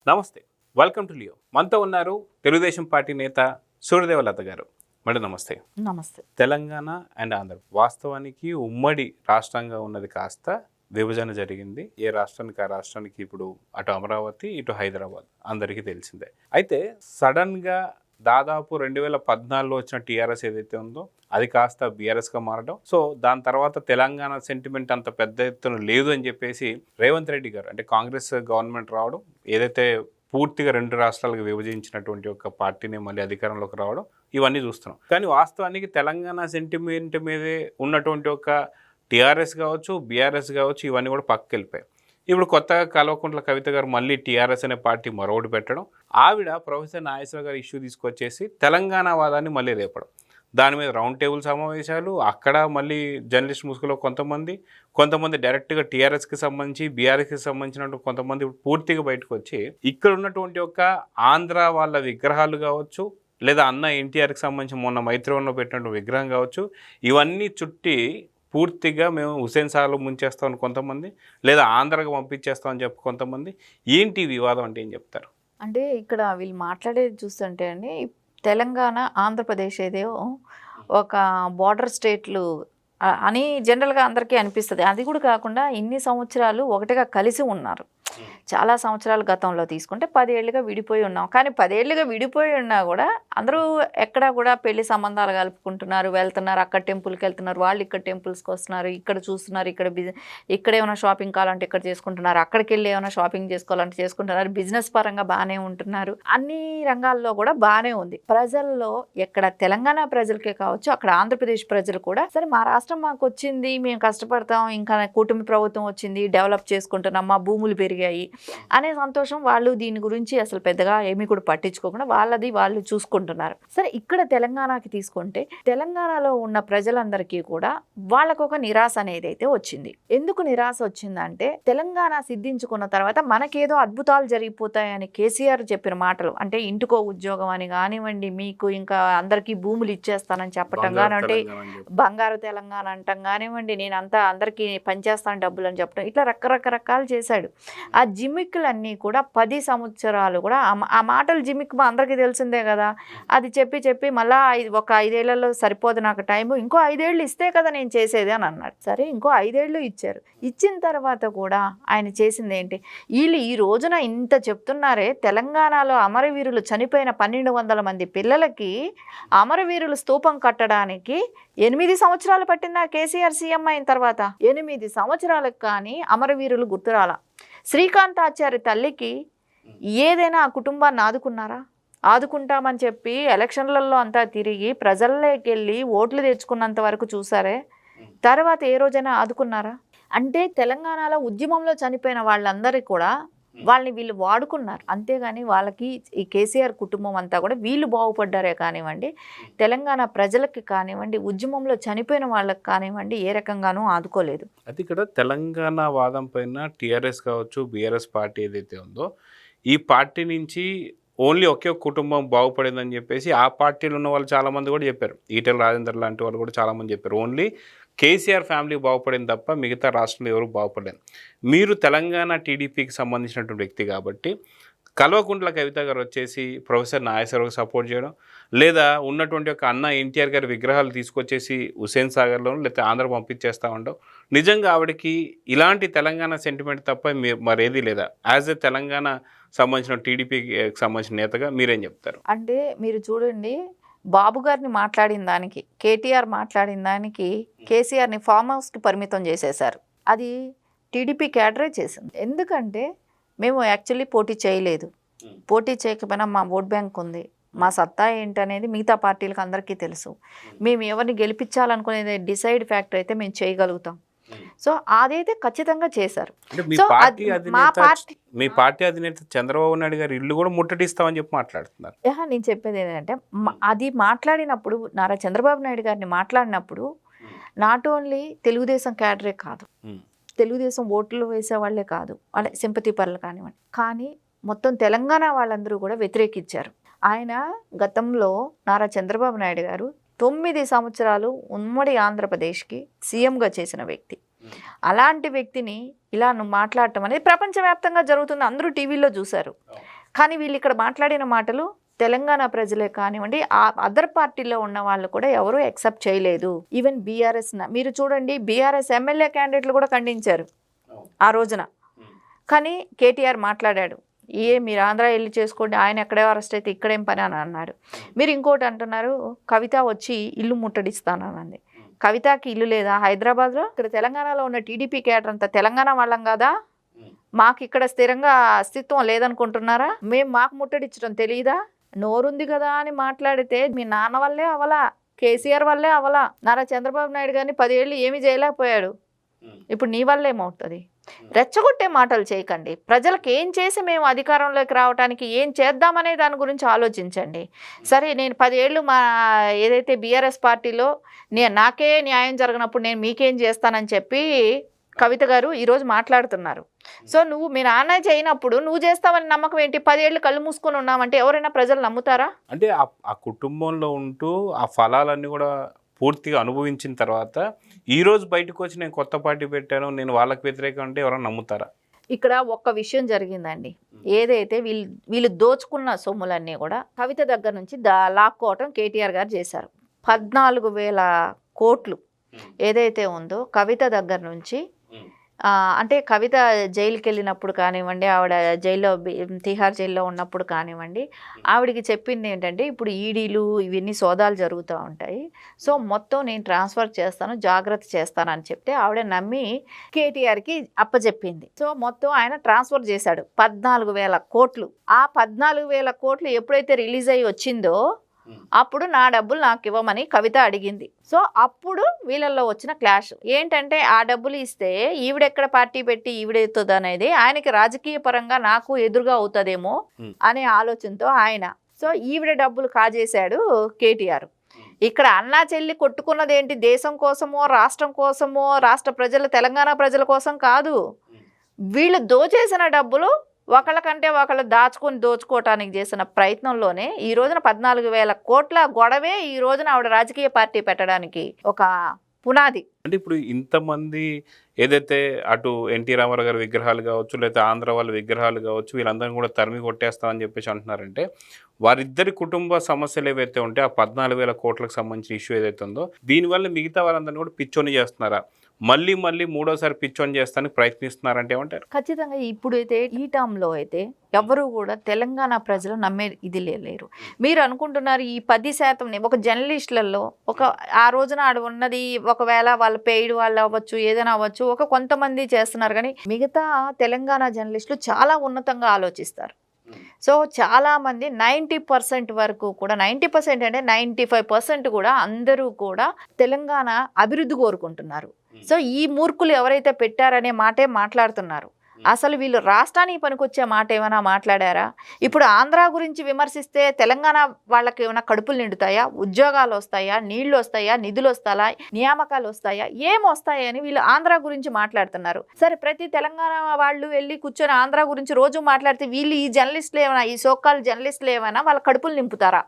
నమస్తే. Welcome to Leo. మనతో ఉన్నారు తెలుగుదేశం పార్టీ నేత సూర్యదేవలత గారు. మేడం నమస్తే. నమస్తే. తెలంగాణ అండ్ ఆంధ్ర వాస్తవానికి ఉమ్మడి రాష్ట్రంగా ఉన్నది కాస్త విభజన జరిగింది. ఏ రాష్ట్రానికి ఆ రాష్ట్రానికి ఇప్పుడు అటు అమరావతి, ఇటు హైదరాబాద్ అందరికీ తెలిసిందే. అయితే సడన్గా దాదాపు 2014లో వచ్చిన టీఆర్ఎస్ ఏదైతే ఉందో అది కాస్త బీఆర్ఎస్గా మారడం. సో దాని తర్వాత తెలంగాణ సెంటిమెంట్ అంత పెద్ద ఎత్తున లేదు అని చెప్పేసి రేవంత్ రెడ్డి గారు అంటే కాంగ్రెస్ గవర్నమెంట్ రావడం, ఏదైతే పూర్తిగా 2 రాష్ట్రాలకు విభజించినటువంటి ఒక పార్టీని మళ్ళీ అధికారంలోకి రావడం, ఇవన్నీ చూస్తున్నాం. కానీ వాస్తవానికి తెలంగాణ సెంటిమెంట్ మీదే ఉన్నటువంటి ఒక టీఆర్ఎస్ కావచ్చు, బీఆర్ఎస్ కావచ్చు, ఇవన్నీ కూడా పక్కకి వెళ్ళిపోయాయి. ఇప్పుడు కొత్తగా కల్వకుంట్ల కవిత గారు మళ్ళీ టీఆర్ఎస్ అనే పార్టీ మరొకటి పెట్టడం, ఆవిడ ప్రొఫెసర్ నాగేశ్వర గారు ఇష్యూ తీసుకొచ్చేసి తెలంగాణ వాదాన్ని మళ్ళీ రేపడం, దాని మీద రౌండ్ టేబుల్ సమావేశాలు, అక్కడ మళ్ళీ జర్నలిస్ట్ ముసుగులో కొంతమంది డైరెక్ట్గా టీఆర్ఎస్కి సంబంధించి బీఆర్ఎస్కి సంబంధించినట్టు కొంతమంది పూర్తిగా బయటకు వచ్చి ఇక్కడ ఉన్నటువంటి ఒక ఆంధ్ర వాళ్ళ విగ్రహాలు కావచ్చు, లేదా అన్న ఎన్టీఆర్కి సంబంధించి మొన్న మైత్రివనంలో పెట్టినటువంటి విగ్రహం కావచ్చు, ఇవన్నీ చుట్టి పూర్తిగా మేము హుస్సేన్ సాగర్లో ముంచేస్తామని కొంతమంది, లేదా ఆంధ్రాకి పంపించేస్తామని చెప్పి కొంతమంది. ఏంటి వివాదం అంటే ఏం చెప్తారు? అంటే ఇక్కడ వీళ్ళు మాట్లాడేది చూస్తుంటే అండి, తెలంగాణ ఆంధ్రప్రదేశ్ ఏదో ఒక బార్డర్ స్టేట్లు అని జనరల్గా అందరికీ అనిపిస్తుంది. అది కూడా కాకుండా ఇన్ని సంవత్సరాలు ఒకటిగా కలిసి ఉన్నారు. చాలా సంవత్సరాల గతంలో తీసుకుంటే 10 ఏళ్ళుగా విడిపోయి ఉన్నాం. కానీ 10 ఏళ్ళుగా విడిపోయి ఉన్నా కూడా అందరూ ఎక్కడా కూడా పెళ్లి సంబంధాలు కలుపుకుంటున్నారు, వెళ్తున్నారు, అక్కడ టెంపుల్కి వెళ్తున్నారు, వాళ్ళు ఇక్కడ టెంపుల్స్కి వస్తున్నారు, ఇక్కడ చూస్తున్నారు, ఇక్కడ ఏమైనా షాపింగ్ కావాలంటే ఇక్కడ చేసుకుంటున్నారు, అక్కడికి వెళ్ళి ఏమైనా షాపింగ్ చేసుకోవాలంటే చేసుకుంటున్నారు, బిజినెస్ పరంగా బాగానే ఉంటున్నారు, అన్ని రంగాల్లో కూడా బాగానే ఉంది. ప్రజల్లో ఎక్కడ తెలంగాణ ప్రజలకే కావచ్చు, అక్కడ ఆంధ్రప్రదేశ్ ప్రజలు కూడా సరే మా రాష్ట్రం మాకు వచ్చింది, మేము కష్టపడతాం, ఇంకా కూటమి ప్రభుత్వం వచ్చింది, డెవలప్ చేసుకుంటున్నాం, మా భూములు పెరిగాయి అనే సంతోషం వాళ్ళు దీని గురించి అసలు పెద్దగా ఏమీ కూడా పట్టించుకోకుండా వాళ్ళది వాళ్ళు చూసుకుంటున్నారు. సరే ఇక్కడ తెలంగాణకి తీసుకుంటే తెలంగాణలో ఉన్న ప్రజలందరికీ కూడా వాళ్ళకు ఒక నిరాశ అనేది అయితే వచ్చింది. ఎందుకు నిరాశ వచ్చిందంటే తెలంగాణ సిద్ధించుకున్న తర్వాత మనకేదో అద్భుతాలు జరిగిపోతాయని కేసీఆర్ చెప్పిన మాటలు, అంటే ఇంటికో ఉద్యోగం అని కానివ్వండి, మీకు ఇంకా అందరికీ భూములు ఇచ్చేస్తానని చెప్పటం కానివ్వండి, బంగారు తెలంగాణ అంటాం కానివ్వండి, నేనంతా అందరికీ పనిచేస్తాను డబ్బులు అని చెప్పడం, ఇట్లా రకరకాలు చేశాడు. ఆ జిమ్మిక్కులన్నీ కూడా 10 సంవత్సరాలు కూడా ఆ మాటలు జిమ్మిక్ అందరికీ తెలిసిందే కదా, అది చెప్పి మళ్ళా ఒక 5 ఏళ్లలో సరిపోదు నాకు టైము, ఇంకో 5 ఏళ్ళు ఇస్తే కదా నేను చేసేది అని అన్నాడు. సరే ఇంకో 5 ఏళ్ళు ఇచ్చారు. ఇచ్చిన తర్వాత కూడా ఆయన చేసింది ఏంటి? వీళ్ళు ఈ రోజున ఇంత చెప్తున్నారే, తెలంగాణలో అమరవీరులు చనిపోయిన 1200 మంది పిల్లలకి అమరవీరులు స్తూపం కట్టడానికి 8 సంవత్సరాలు పట్టిందా కేసీఆర్ సీఎం అయిన తర్వాత? 8 సంవత్సరాలకు కానీ అమరవీరులు గుర్తురాల. శ్రీకాంతాచారి తల్లికి ఏదైనా ఆ కుటుంబాన్ని ఆదుకున్నారా? ఆదుకుంటామని చెప్పి ఎలక్షన్లలో అంతా తిరిగి ప్రజల్లోకి వెళ్ళి ఓట్లు తెచ్చుకున్నంత వరకు చూసారే, తర్వాత ఏ రోజైనా ఆదుకున్నారా? అంటే తెలంగాణలో ఉద్యమంలో చనిపోయిన వాళ్ళందరికీ కూడా వాళ్ళని వీళ్ళు వాడుకున్నారు, అంతేగాని వాళ్ళకి ఈ కేసీఆర్ కుటుంబం అంతా కూడా వీళ్ళు బాగుపడ్డారే కానివ్వండి, తెలంగాణ ప్రజలకి కానివ్వండి, ఉద్యమంలో చనిపోయిన వాళ్ళకి కానివ్వండి, ఏ రకంగానూ ఆదుకోలేదు. అది ఇక్కడ తెలంగాణ వాదం పైన టీఆర్ఎస్ కావచ్చు, బీఆర్ఎస్ పార్టీ ఏదైతే ఉందో ఈ పార్టీ నుంచి ఓన్లీ ఒకే ఒక కుటుంబం బాగుపడిందని చెప్పేసి ఆ పార్టీలో ఉన్న వాళ్ళు చాలామంది కూడా చెప్పారు. ఈటెల రాజేందర్ లాంటి వాళ్ళు కూడా చాలామంది చెప్పారు, ఓన్లీ కేసీఆర్ ఫ్యామిలీ బాగుపడింది తప్ప మిగతా రాష్ట్రంలో ఎవరు బాగుపడలేదు. మీరు తెలంగాణ టీడీపీకి సంబంధించినటువంటి వ్యక్తి కాబట్టి కల్వకుంట్ల కవిత గారు వచ్చేసి ప్రొఫెసర్ నాగేశ్వరరావుకి సపోర్ట్ చేయడం, లేదా ఉన్నటువంటి ఒక అన్న ఎన్టీఆర్ గారి విగ్రహాలు తీసుకొచ్చేసి హుస్సేన్ సాగర్లోనూ లేకపోతే ఆంధ్ర పంపించేస్తూ ఉండవు. నిజంగా ఆవిడకి ఇలాంటి తెలంగాణ సెంటిమెంట్ తప్ప మరేది లేదా? యాజ్ ఎ తెలంగాణ సంబంధించిన టీడీపీకి సంబంధించిన నేతగా మీరేం చెప్తారు? అంటే మీరు చూడండి, బాబు గారిని మాట్లాడిన దానికి, కేటీఆర్ మాట్లాడిన దానికి కేసీఆర్ని ఫామ్ హౌస్కి పరిమితం చేసేశారు. అది టీడీపీ క్యాడరే చేసింది. ఎందుకంటే మేము యాక్చువల్లీ పోటీ చేయలేదు, పోటీ చేయకపోయినా మా ఓట్ బ్యాంక్ ఉంది, మా సత్తా ఏంటనేది మిగతా పార్టీలకు అందరికీ తెలుసు, మేము ఎవరిని గెలిపించాలనుకునేది డిసైడ్ ఫ్యాక్టర్ అయితే మేము చేయగలుగుతాం. సో అదైతే ఖచ్చితంగా చేశారు. మీ పార్టీ అధినేత చంద్రబాబు నాయుడు గారు ఇల్లు కూడా ముట్టడిస్తామని చెప్పి మాట్లాడుతున్నారు. నేను చెప్పేది ఏంటంటే, అది మాట్లాడినప్పుడు నారా చంద్రబాబు నాయుడు గారిని మాట్లాడినప్పుడు నాట్ ఓన్లీ తెలుగుదేశం క్యాడరే కాదు, తెలుగుదేశం ఓట్లు వేసేవాళ్లే కాదు, వాళ్ళ సింపతి పరులు కానివ్వండి, కానీ మొత్తం తెలంగాణ వాళ్ళందరూ కూడా వ్యతిరేకించారు. ఆయన గతంలో నారా చంద్రబాబు నాయుడు గారు 9 సంవత్సరాలు ఉమ్మడి ఆంధ్రప్రదేశ్కి సీఎంగా చేసిన వ్యక్తి. అలాంటి వ్యక్తిని ఇలా నువ్వు మాట్లాడటం అనేది ప్రపంచవ్యాప్తంగా జరుగుతుంది, అందరూ టీవీలో చూశారు. కానీ వీళ్ళు ఇక్కడ మాట్లాడిన మాటలు తెలంగాణ ప్రజలే కానివ్వండి, ఆ అదర్ పార్టీలో ఉన్న వాళ్ళు కూడా ఎవరూ యాక్సెప్ట్ చేయలేదు. ఈవెన్ బీఆర్ఎస్ మీరు చూడండి, బీఆర్ఎస్ ఎమ్మెల్యే క్యాండిడేట్లు కూడా ఖండించారు ఆ రోజున. కానీ కేటీఆర్ మాట్లాడాడు, మీరు ఆంధ్ర వెళ్ళి చేసుకోండి, ఆయన ఎక్కడే అరెస్ట్ అయితే ఇక్కడేం పని అని అన్నాడు. మీరు ఇంకోటి అంటున్నారు, కవిత వచ్చి ఇల్లు ముట్టడిస్తానన్నది. కవితకి ఇల్లు లేదా హైదరాబాద్లో? ఇక్కడ తెలంగాణలో ఉన్న టీడీపీ కేడర్ అంతా తెలంగాణ వాళ్ళం కదా, మాకు ఇక్కడ స్థిరంగా అస్తిత్వం లేదనుకుంటున్నారా? మాకు ముట్టడిచ్చడం తెలియదా? నోరుంది కదా అని మాట్లాడితే మీ నాన్న వల్లే అవలా, కేసీఆర్ వల్లే అవలా, నారా చంద్రబాబు నాయుడు గారిని 10 ఏళ్ళు ఏమీ చేయలేకపోయాడు, ఇప్పుడు నీ వల్ల ఏమవుతుంది? రెచ్చగొట్టే మాటలు చేయకండి. ప్రజలకు ఏం చేసి మేము అధికారంలోకి రావడానికి ఏం చేద్దామనే దాని గురించి ఆలోచించండి. సరే, నేను 10 ఏళ్ళు ఏదైతే బీఆర్ఎస్ పార్టీలో నాకే న్యాయం జరగనప్పుడు నేను మీకేం చేస్తానని చెప్పి కవిత గారు ఈరోజు మాట్లాడుతున్నారు. సో నువ్వు మీ నాన్న చేయనప్పుడు నువ్వు చేస్తావని నమ్మకం ఏంటి? 10 ఏళ్ళు కళ్ళు మూసుకొని ఉన్నామంటే ఎవరైనా ప్రజలు నమ్ముతారా? అంటే ఆ కుటుంబంలో ఉంటూ ఆ ఫలాలన్నీ కూడా పూర్తిగా అనుభవించిన తర్వాత ఈరోజు బయటకు వచ్చి నేను కొత్త పార్టీ పెట్టాను, నేను వాళ్ళకి వ్యతిరేకం అంటే ఎవరైనా నమ్ముతారా? ఇక్కడ ఒక్క విషయం జరిగిందండి. ఏదైతే వీళ్ళు దోచుకున్న సొమ్ములన్నీ కూడా కవిత దగ్గర నుంచి లాక్కోవటం కేటీఆర్ గారు చేశారు. 14,000 కోట్లు ఏదైతే ఉందో కవిత దగ్గర నుంచి, అంటే కవిత జైలుకి వెళ్ళినప్పుడు కానివ్వండి, ఆవిడ జైల్లో తిహార్ జైల్లో ఉన్నప్పుడు కానివ్వండి, ఆవిడికి చెప్పింది ఏంటంటే, ఇప్పుడు ఈడీలు ఇవన్నీ సోదాలు జరుగుతూ ఉంటాయి, సో మొత్తం నేను ట్రాన్స్ఫర్ చేస్తాను, జాగ్రత్త చేస్తాను అని చెప్తే ఆవిడ నమ్మి కేటీఆర్కి అప్పచెప్పింది. సో మొత్తం ఆయన ట్రాన్స్ఫర్ చేశాడు 14,000 కోట్లు. ఆ 14,000 కోట్లు ఎప్పుడైతే రిలీజ్ అయ్యి వచ్చిందో అప్పుడు నా డబ్బులు నాకు ఇవ్వమని కవిత అడిగింది. సో అప్పుడు వీళ్ళల్లో వచ్చిన క్లాష్ ఏంటంటే, ఆ డబ్బులు ఇస్తే ఈవిడెక్కడ పార్టీ పెట్టి ఈవిడెత్తుంది అనేది ఆయనకి రాజకీయ పరంగా నాకు ఎదురుగా అవుతుందేమో అనే ఆలోచనతో ఆయన, సో ఈవిడ డబ్బులు కాజేశాడు కేటీఆర్. ఇక్కడ అన్నా చెల్లి కొట్టుకున్నది ఏంటి? దేశం కోసమో రాష్ట్రం కోసమో, రాష్ట్ర ప్రజలు తెలంగాణ ప్రజల కోసం కాదు. వీళ్ళు దోచేసిన డబ్బులు ఒకళ్ళకంటే ఒకళ్ళు దోచుకోవటానికి చేసిన ప్రయత్నంలోనే ఈ రోజున 14,000 కోట్ల గొడవే ఈ రోజున ఆవిడ రాజకీయ పార్టీ పెట్టడానికి ఒక పునాది. అంటే ఇప్పుడు ఇంతమంది ఏదైతే అటు ఎన్టీ రామారావు గారి విగ్రహాలు కావచ్చు, లేదా ఆంధ్ర వాళ్ళ విగ్రహాలు కావచ్చు, వీళ్ళందరినీ కూడా తరిమి కొట్టేస్తామని చెప్పేసి అంటున్నారంటే, వారిద్దరి కుటుంబ సమస్యలు ఏవైతే ఉంటే ఆ 14,000 కోట్లకు సంబంధించిన ఇష్యూ ఏదైతే ఉందో, దీనివల్ల మిగతా వాళ్ళందరినీ కూడా పిచ్చోని చేస్తున్నారా? మళ్ళీ మూడోసారి పిచ్చోని చేస్తానికి ప్రయత్నిస్తున్నారంటే ఏమంటారు? ఖచ్చితంగా ఇప్పుడైతే ఈ టర్మ్లో అయితే ఎవరు కూడా తెలంగాణ ప్రజలు నమ్మే ఇది లేరు. మీరు అనుకుంటున్నారు ఈ 10% ఒక జర్నలిస్టులలో ఆ రోజున ఆడ ఉన్నది, ఒకవేళ వాళ్ళ పెయిడ్ వాళ్ళు అవ్వచ్చు, ఏదైనా అవ్వచ్చు, కొంతమంది చేస్తున్నారు. కానీ మిగతా తెలంగాణ జర్నలిస్టులు చాలా ఉన్నతంగా ఆలోచిస్తారు. సో చాలామంది 90% వరకు కూడా, 90% అంటే 95% కూడా అందరూ కూడా తెలంగాణ అభివృద్ధి కోరుకుంటున్నారు. సో ఈ మూర్ఖులు ఎవరైతే పెట్టారనే మాటే మాట్లాడుతున్నారు. అసలు వీళ్ళు రాష్ట్రానికి పనికొచ్చే మాట ఏమైనా మాట్లాడారా? ఇప్పుడు ఆంధ్ర గురించి విమర్శిస్తే తెలంగాణ వాళ్ళకి ఏమైనా కడుపులు నిండుతాయా? ఉద్యోగాలు వస్తాయా? నీళ్లు వస్తాయా? నిధులు వస్తాయా? నియామకాలు వస్తాయా? ఏం వస్తాయని వీళ్ళు ఆంధ్ర గురించి మాట్లాడుతున్నారు. సరే, ప్రతి తెలంగాణ వాళ్ళు వెళ్ళి కూర్చొని ఆంధ్ర గురించి రోజు మాట్లాడితే వీళ్ళు ఈ జర్నలిస్టులు ఏమైనా, ఈ సోకాల్ జర్నలిస్టులు ఏమైనా వాళ్ళ కడుపులు నింపుతారా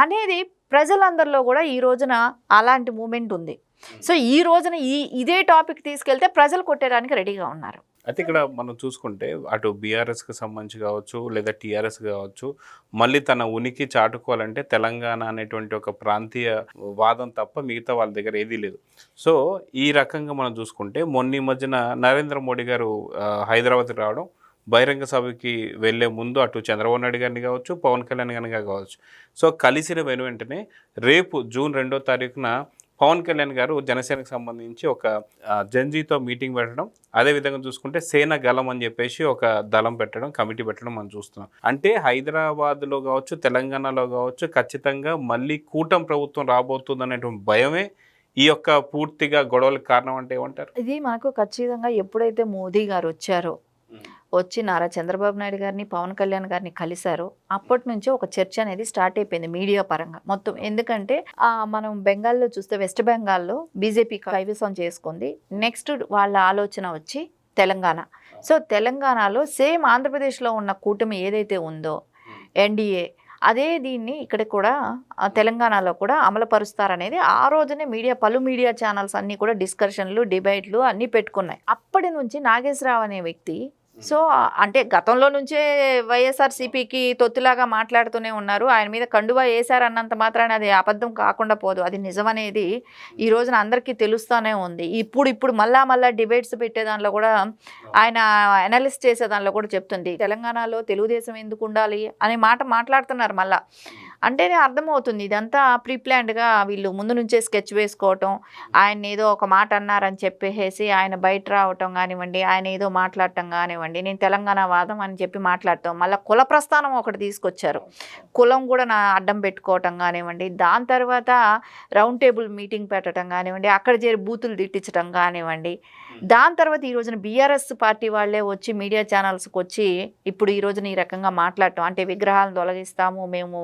అనేది ప్రజలందరిలో కూడా ఈ రోజున అలాంటి మూమెంట్ ఉంది. సో ఈ రోజున ఇదే టాపిక్ తీసుకెళ్తే ప్రజలు కొట్టేయడానికి రెడీగా ఉన్నారు. అయితే ఇక్కడ మనం చూసుకుంటే అటు బీఆర్ఎస్కి సంబంధించి కావచ్చు, లేదా టీఆర్ఎస్ కావచ్చు, మళ్ళీ తన ఉనికి చాటుకోవాలంటే తెలంగాణ అనేటువంటి ఒక ప్రాంతీయ వాదం తప్ప మిగతా వాళ్ళ దగ్గర ఏదీ లేదు. సో ఈ రకంగా మనం చూసుకుంటే మొన్న మధ్యన నరేంద్ర మోడీ గారు హైదరాబాద్కి రావడం, బహిరంగ సభకి వెళ్లే ముందు అటు చంద్రబాబు నాయుడు గారిని కావచ్చు, పవన్ కళ్యాణ్ గారిని కావచ్చు, సో కలిసిన వెంటనే రేపు జూన్ 2వ తారీఖున పవన్ కళ్యాణ్ గారు జనసేనకు సంబంధించి ఒక జంజీతో మీటింగ్ పెట్టడం, అదేవిధంగా చూసుకుంటే సేన గలం అని చెప్పేసి ఒక దళం పెట్టడం, కమిటీ పెట్టడం మనం చూస్తున్నాం. అంటే హైదరాబాద్లో కావచ్చు, తెలంగాణలో కావచ్చు, ఖచ్చితంగా మళ్ళీ కూటమి ప్రభుత్వం రాబోతుంది అనేటువంటి భయమే ఈ యొక్క పూర్తిగా గొడవలకు కారణం అంటే ఏమంటారు? ఇది మనకు ఖచ్చితంగా ఎప్పుడైతే మోదీ గారు వచ్చి నారా చంద్రబాబు నాయుడు గారిని, పవన్ కళ్యాణ్ గారిని కలిశారో అప్పటి నుంచి ఒక చర్చ అనేది స్టార్ట్ అయిపోయింది మీడియా పరంగా మొత్తం. ఎందుకంటే మనం బెంగాల్లో చూస్తే వెస్ట్ బెంగాల్లో బీజేపీ కైవసం చేసుకుంది. నెక్స్ట్ వాళ్ళ ఆలోచన వచ్చి తెలంగాణ. సో తెలంగాణలో సేమ్ ఆంధ్రప్రదేశ్లో ఉన్న కూటమి ఏదైతే ఉందో ఎన్డీఏ, అదే దీన్ని ఇక్కడ కూడా తెలంగాణలో కూడా అమలుపరుస్తారనేది ఆ రోజునే పలు మీడియా ఛానల్స్ అన్నీ కూడా డిస్కషన్లు డిబేట్లు అన్నీ పెట్టుకున్నాయి. అప్పటి నుంచి నాగేశ్వరరావు అనే వ్యక్తి సో అంటే గతంలో నుంచే వైఎస్ఆర్సీపీకి తొత్తులాగా మాట్లాడుతూనే ఉన్నారు. ఆయన మీద కండువా వేశారన్నంత మాత్రాన అది అబద్ధం కాకుండా పోదు, అది నిజమనేది ఈ రోజున అందరికీ తెలుస్తూనే ఉంది. ఇప్పుడు మళ్ళా డిబేట్స్ పెట్టే దానిలో కూడా ఆయన అనలిస్ట్ చేసే దానిలో కూడా చెప్తుంది తెలంగాణలో తెలుగుదేశం ఎందుకు ఉండాలి అనే మాట మాట్లాడుతున్నారు. మళ్ళా అంటేనే అర్థమవుతుంది ఇదంతా ప్రీప్లాన్డ్గా వీళ్ళు ముందు నుంచే స్కెచ్ వేసుకోవటం, ఆయన ఏదో ఒక మాట అన్నారని చెప్పేసి ఆయన బయట రావటం కానివ్వండి, ఆయన ఏదో మాట్లాడటం కానివ్వండి, నేను తెలంగాణ వాదం అని చెప్పి మాట్లాడతాం. మళ్ళీ కుల ప్రస్థానం ఒకటి తీసుకొచ్చారు, కులం కూడా అడ్డం పెట్టుకోవటం కానివ్వండి, దాని తర్వాత రౌండ్ టేబుల్ మీటింగ్ పెట్టడం కానివ్వండి, అక్కడ చేరి బూతులు తిట్టించడం కానివ్వండి, దాని తర్వాత ఈ రోజున బీఆర్ఎస్ పార్టీ వాళ్ళే వచ్చి మీడియా ఛానల్స్కి వచ్చి ఇప్పుడు ఈ రోజున ఈ రకంగా మాట్లాడటం, అంటే విగ్రహాలను తొలగిస్తాము మేము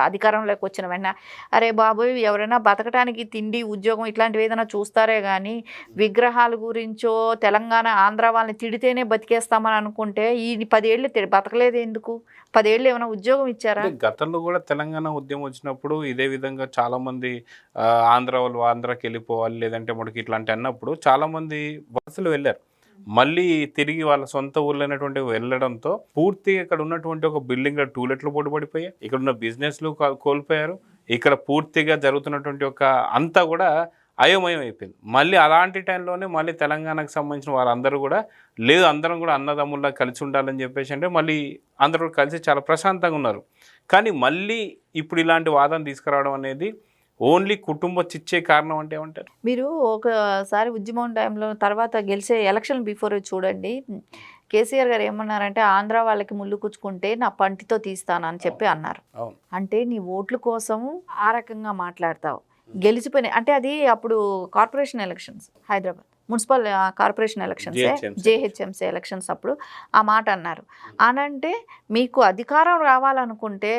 అధికారంలోకి వచ్చిన వెంటనే. అరే బాబు, ఎవరైనా బతకడానికి తిండి ఉద్యోగం ఇట్లాంటివి ఏదైనా చూస్తారే కానీ విగ్రహాల గురించో తెలంగాణ ఆంధ్ర వాళ్ళని తిడితేనే బతికేస్తామని అనుకుంటే ఈ 10 ఏళ్ళు బతకలేదు ఎందుకు? 10 ఏళ్ళు ఏమైనా ఉద్యోగం ఇచ్చారా? గతంలో కూడా తెలంగాణ ఉద్యమం వచ్చినప్పుడు ఇదే విధంగా చాలా మంది ఆంధ్ర వాళ్ళు ఆంధ్రాకి వెళ్ళిపోవాలి లేదంటే మనకి ఇట్లాంటి అన్నప్పుడు చాలా మంది వలసలు వెళ్ళారు. మళ్ళీ తిరిగి వాళ్ళ సొంత ఊళ్ళైనటువంటి వెళ్ళడంతో పూర్తిగా ఇక్కడ ఉన్నటువంటి ఒక బిల్డింగ్ టూలెట్లు పడిపోయాయి, ఇక్కడ ఉన్న బిజినెస్లు కోల్పోయారు, ఇక్కడ పూర్తిగా జరుగుతున్నటువంటి ఒక అంతా కూడా అయోమయం అయిపోయింది. మళ్ళీ అలాంటి టైంలోనే మళ్ళీ తెలంగాణకు సంబంధించిన వారందరూ కూడా లేదు అందరం కూడా అన్నదమ్ముల్లా కలిసి ఉండాలని చెప్పేసి అంటే మళ్ళీ అందరూ కలిసి చాలా ప్రశాంతంగా ఉన్నారు. కానీ మళ్ళీ ఇప్పుడు ఇలాంటి వాదన తీసుకురావడం అనేది ఓన్లీ కుటుంబ చిచ్చే కారణం అంటే ఏమంటారు? మీరు ఒకసారి ఉద్యమం టైంలో తర్వాత గెలిచే ఎలక్షన్ బిఫోర్ చూడండి, కేసీఆర్ గారు ఏమన్నారంటే ఆంధ్ర వాళ్ళకి ముళ్ళు కుచ్చుకుంటే నా పంటితో తీస్తానని చెప్పి అన్నారు. అంటే నీ ఓట్ల కోసం ఆ రకంగా మాట్లాడతావు, గెలిచిపోయినాయి అంటే అది అప్పుడు corporation elections, Hyderabad municipal corporation elections, GHMC elections అప్పుడు ఆ మాట అన్నారు. అనంటే మీకు అధికారం రావాలనుకుంటే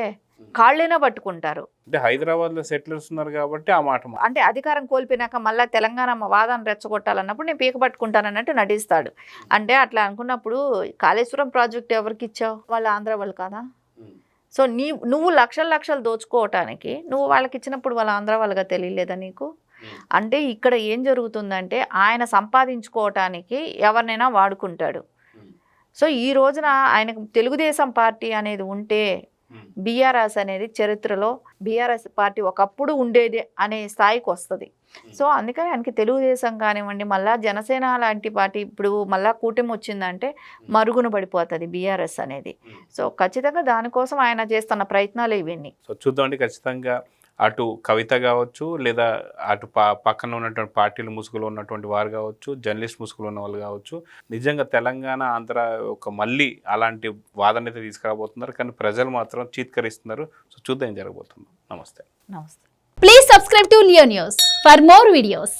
కాళ్ళైనా పట్టుకుంటారు. అంటే హైదరాబాద్లో సెటిలర్స్ ఉన్నారు కాబట్టి ఆ మాట, అంటే అధికారం కోల్పోయినాక మళ్ళీ తెలంగాణ వాదాన్ని రెచ్చగొట్టాలన్నప్పుడు నేను పీక పట్టుకుంటానన్నట్టు నటిస్తాడు. అంటే అట్లా అనుకున్నప్పుడు కాళేశ్వరం ప్రాజెక్ట్ ఎవరికి ఇచ్చావు? వాళ్ళు ఆంధ్ర వాళ్ళు కాదా? సో నువ్వు లక్షలు దోచుకోవటానికి నువ్వు వాళ్ళకి ఇచ్చినప్పుడు వాళ్ళ ఆంధ్ర వాళ్ళగా తెలియలేదా నీకు? అంటే ఇక్కడ ఏం జరుగుతుందంటే ఆయన సంపాదించుకోవటానికి ఎవరినైనా వాడుకుంటాడు. సో ఈ రోజున ఆయనకు తెలుగుదేశం పార్టీ అనేది ఉంటే బీఆర్ఎస్ అనేది చరిత్రలో బీఆర్ఎస్ పార్టీ ఒకప్పుడు ఉండేది అనే స్థాయికి వస్తుంది. సో అందుకని ఆయనకి తెలుగుదేశం కానివ్వండి, మళ్ళీ జనసేన లాంటి పార్టీ ఇప్పుడు మళ్ళీ కూటమి వచ్చిందంటే మరుగున పడిపోతుంది బీఆర్ఎస్ అనేది. సో ఖచ్చితంగా దానికోసం ఆయన చేస్తున్న ప్రయత్నాలు ఇవన్నీ. సో చూద్దామండి, ఖచ్చితంగా అటు కవిత కావచ్చు లేదా అటు పక్కన ఉన్నటువంటి పార్టీలు ముసుగులో ఉన్నటువంటి వారు కావచ్చు, జర్నలిస్ట్ ముసుగులో ఉన్న వాళ్ళు కావచ్చు, నిజంగా తెలంగాణ ఆంధ్ర ఒక మళ్ళీ అలాంటి వాదన అయితే తీసుకురాబోతున్నారు. కానీ ప్రజలు మాత్రం చీత్కరిస్తున్నారు. సో చూద్దాం ఏం జరగబోతుందో. నమస్తే. నమస్తే. Please subscribe to Leo News for more videos.